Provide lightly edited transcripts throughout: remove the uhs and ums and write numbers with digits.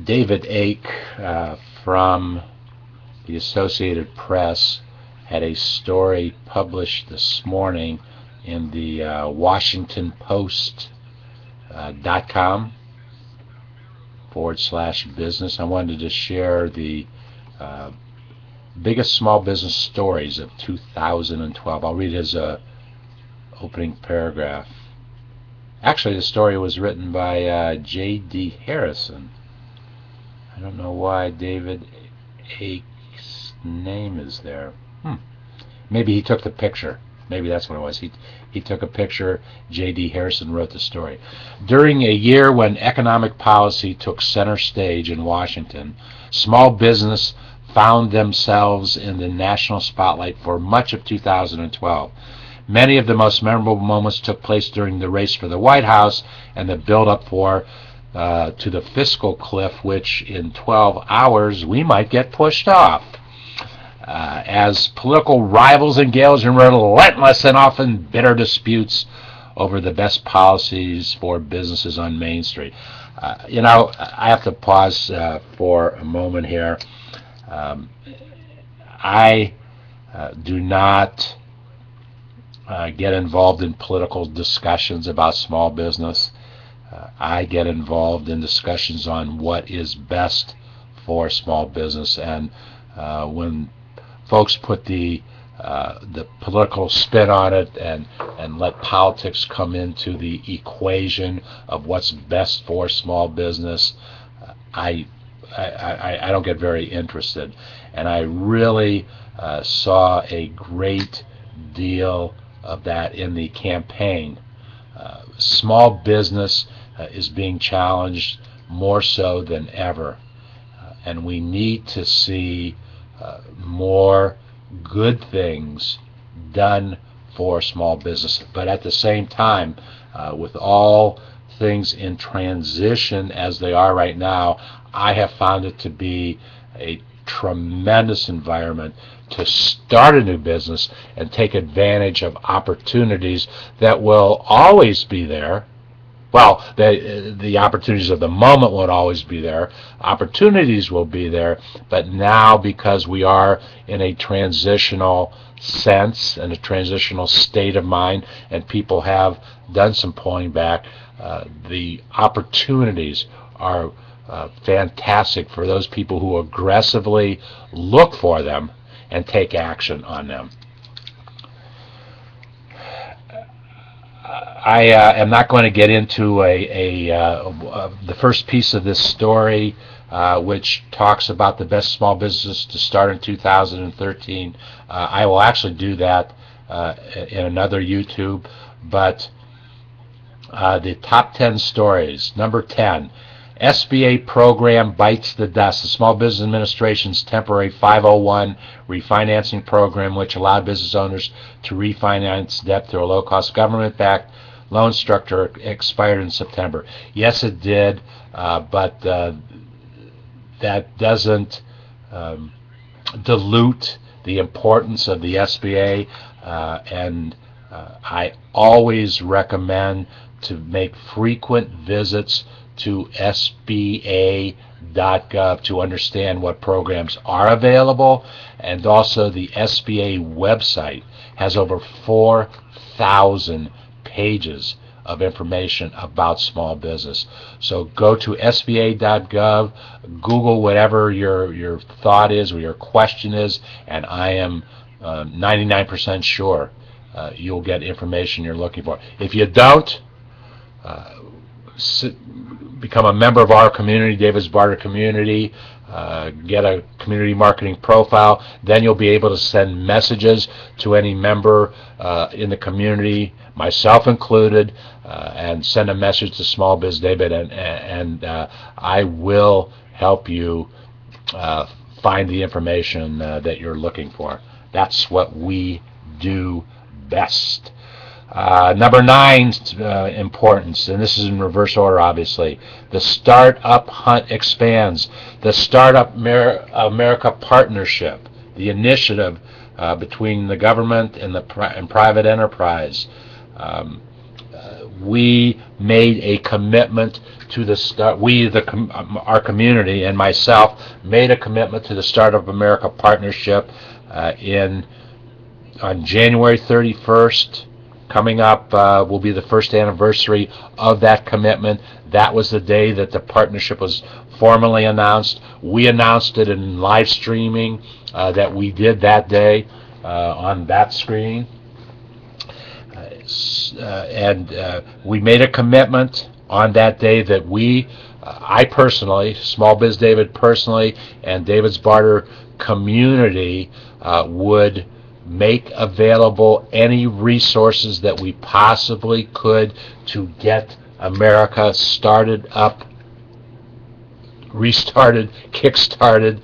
David Ake from the Associated Press had a story published this morning in the Washington Post .com/business. I wanted to share the uh, biggest small business stories of 2012. I'll read his opening paragraph. Actually, the story was written by J.D. Harrison. I don't know why David Ake's name is there. Maybe he took the picture. Maybe that's what it was. He took a picture. J.D. Harrison wrote the story. During a year when economic policy took center stage in Washington, small business found themselves in the national spotlight for much of 2012. Many of the most memorable moments took place during the race for the White House and the build-up to the fiscal cliff, which in 12 hours we might get pushed off. As political rivals engage in relentless and often bitter disputes over the best policies for businesses on Main Street. I have to pause for a moment here. I do not get involved in political discussions about small business. I get involved in discussions on what is best for small business, and when folks put the political spin on it and let politics come into the equation of what's best for small business, I don't get very interested. And I really saw a great deal of that in the campaign. Small business is being challenged more so than ever, and we need to see more good things done for small business. But at the same time, with all things in transition as they are right now, I have found it to be a tremendous environment to start a new business and take advantage of opportunities that will always be there. Well, the opportunities of the moment won't always be there. Opportunities will be there, but now, because we are in a transitional sense and a transitional state of mind, and people have done some pulling back, the opportunities are fantastic for those people who aggressively look for them and take action on them. I am not going to get into the first piece of this story, which talks about the best small business to start in 2013. I will actually do that in another YouTube, but the top 10 stories. Number 10, SBA program bites the dust. The Small Business Administration's temporary 501 refinancing program, which allowed business owners to refinance debt through a low-cost government-backed loan structure, expired in September. Yes, it did, but that doesn't dilute the importance of the SBA, and I always recommend to make frequent visits to SBA.gov to understand what programs are available, and also the SBA website has over 4,000 pages of information about small business. So go to SBA.gov, Google whatever your thought is or your question is, and I am 99% sure you'll get information you're looking for. If you don't, become a member of our community, David's Barter Community, get a community marketing profile. Then you'll be able to send messages to any member in the community, myself included, and send a message to SmallBizDavid, and I will help you find the information that you're looking for. That's what we do best. Number 9, importance, and this is in reverse order, obviously. The Startup Hunt expands. The Startup America Partnership, the initiative between the government and private enterprise, we made a commitment to the start. Our community and myself made a commitment to the Startup America Partnership on January 31st. Coming up will be the first anniversary of that commitment. That was the day that the partnership was formally announced. We announced it in live streaming that we did that day on that screen. We made a commitment on that day that I personally, SmallBizDavid personally, and David's Barter community would make available any resources that we possibly could to get America started up, restarted, kick-started,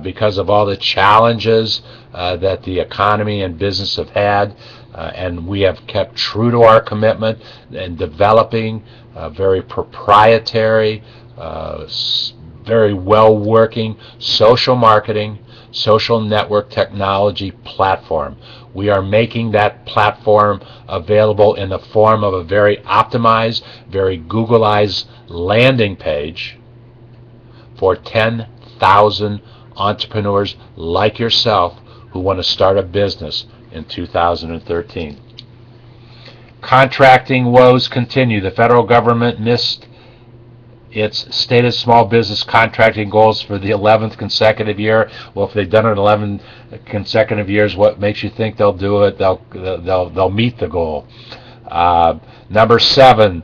because of all the challenges that the economy and business have had. And we have kept true to our commitment in developing a very proprietary, very well-working social marketing, social network technology platform. We are making that platform available in the form of a very optimized, very Googleized landing page for 10,000 entrepreneurs like yourself who want to start a business in 2013. Contracting woes continue. The federal government missed its stated small business contracting goals for the 11th consecutive year. Well, if they've done it 11 consecutive years, what makes you think they'll do it? They'll meet the goal. Number 7,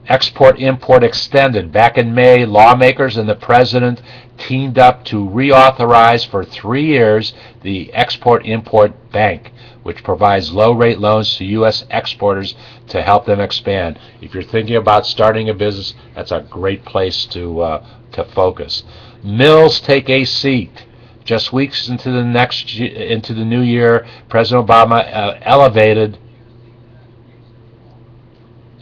export-import extended. Back in May, lawmakers and the president teamed up to reauthorize for 3 years the Export-Import Bank, which provides low-rate loans to U.S. exporters to help them expand. If you're thinking about starting a business, that's a great place to focus. Mills take a seat. Just weeks into the new year, President Obama elevated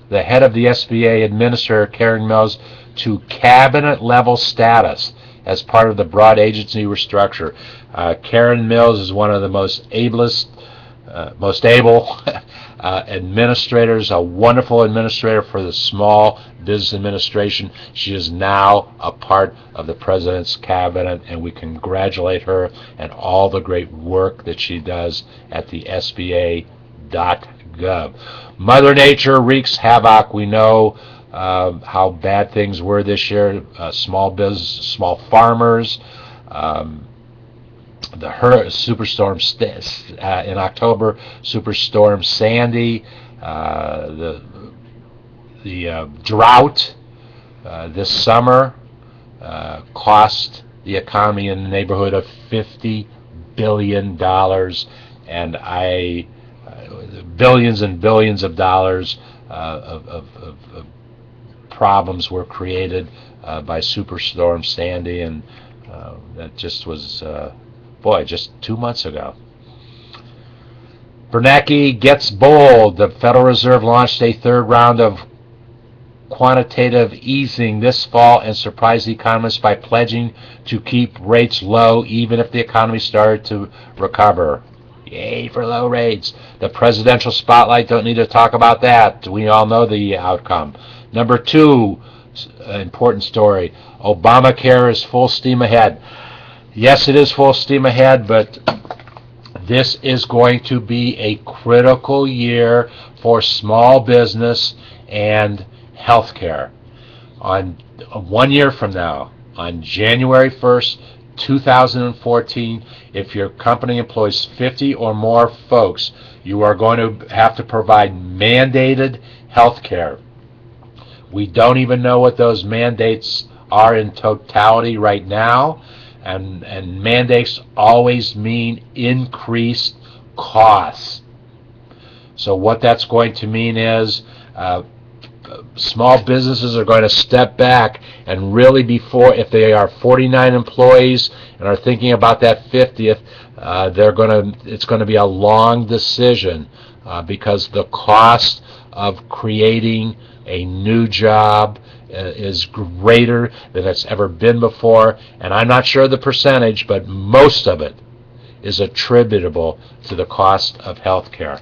the head of the SBA administrator, Karen Mills, to cabinet-level status as part of the broad agency restructure. Karen Mills is one of the most able administrators, a wonderful administrator for the Small Business Administration. She is now a part of the President's cabinet, and we congratulate her and all the great work that she does at the SBA.gov. Mother Nature wreaks havoc. We know how bad things were this year. Small business, small farmers. The superstorm in October, Superstorm Sandy, the drought this summer cost the economy in the neighborhood of $50 billion, and billions and billions of dollars of problems were created by Superstorm Sandy, and that just was just 2 months ago. Bernanke gets bold. The Federal Reserve launched a third round of quantitative easing this fall and surprised economists by pledging to keep rates low even if the economy started to recover. Yay for low rates. The presidential spotlight, don't need to talk about that. We all know the outcome. Number 2, important story, Obamacare is full steam ahead. Yes, it is full steam ahead, but this is going to be a critical year for small business and healthcare. On 1 year from now, on January 1st, 2014, if your company employs 50 or more folks, you are going to have to provide mandated health care. We don't even know what those mandates are in totality right now, and mandates always mean increased costs. So what that's going to mean is small businesses are going to step back and really if they are 49 employees and are thinking about that 50th, it's going to be a long decision because the cost of creating a new job is greater than it's ever been before, and I'm not sure the percentage, but most of it is attributable to the cost of health care.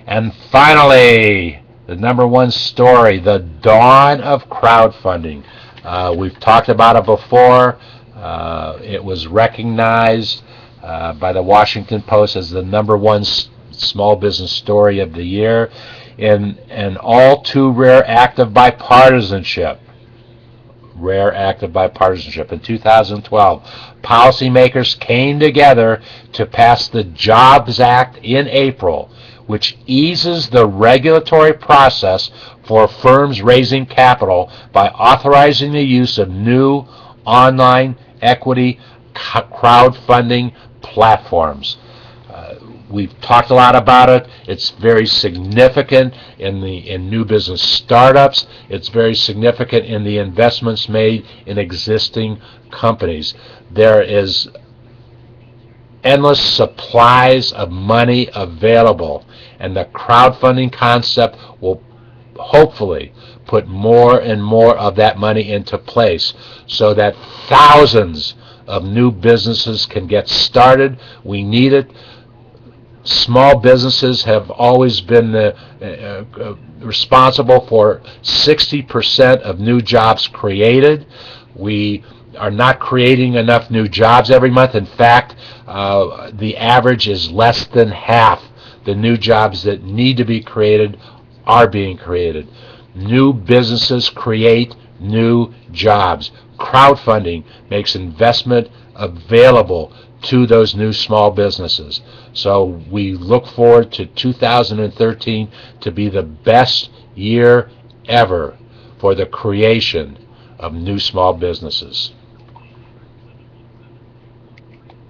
And finally, the number one story, the dawn of crowdfunding. We've talked about it before. It was recognized by the Washington Post as the number one small business story of the year in an all too rare act of bipartisanship. In 2012, policymakers came together to pass the Jobs Act in April, which eases the regulatory process for firms raising capital by authorizing the use of new online equity crowdfunding platforms. We've talked a lot about it. It's very significant in new business startups. It's very significant in the investments made in existing companies. There is endless supplies of money available, and the crowdfunding concept will hopefully put more and more of that money into place so that thousands of new businesses can get started. We need it. Small businesses have always been responsible for 60% of new jobs created. We are not creating enough new jobs every month. In fact, the average is less than half the new jobs that need to be created are being created. New businesses create new jobs. Crowdfunding makes investment available to those new small businesses. So we look forward to 2013 to be the best year ever for the creation of new small businesses.